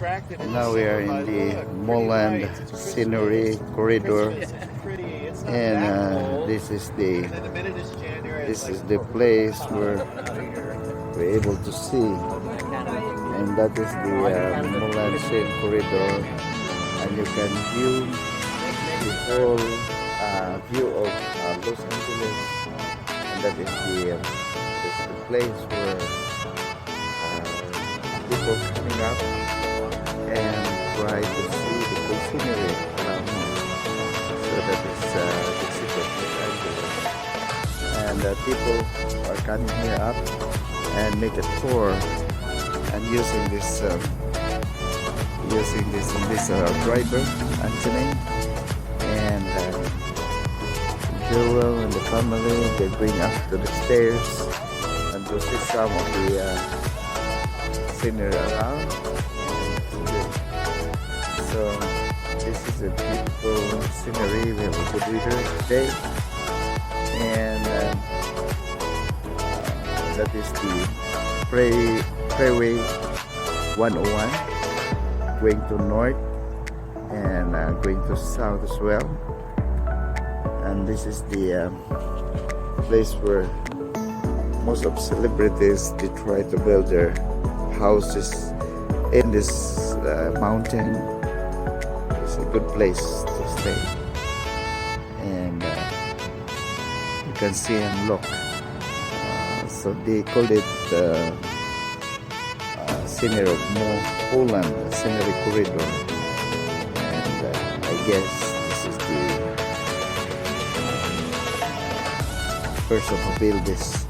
Now we are in the Mulholland Scenery corridor, and this is the place where we're able to see, and that is the Mulholland Scenic corridor, and you can view the whole view of Los Angeles, and that is the place where people coming up and try to see the cool scenery around me. So that is the city of Los Angeles, and people are coming here up and make a tour and using this driver Anthony and Joel and the family. They're going up to the stairs and to see some of the scenery around. So this is a beautiful scenery. We have a good weather today, and that is the Freeway 101 going to north and going to south as well. And this is the place where most of celebrities, they try to build their houses in this mountain. It's a good place to stay, and you can see and look. So they called it scenery of Mulholland Scenery corridor, and I guess this is the person who built this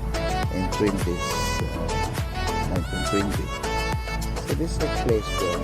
in 1920. So this is a place where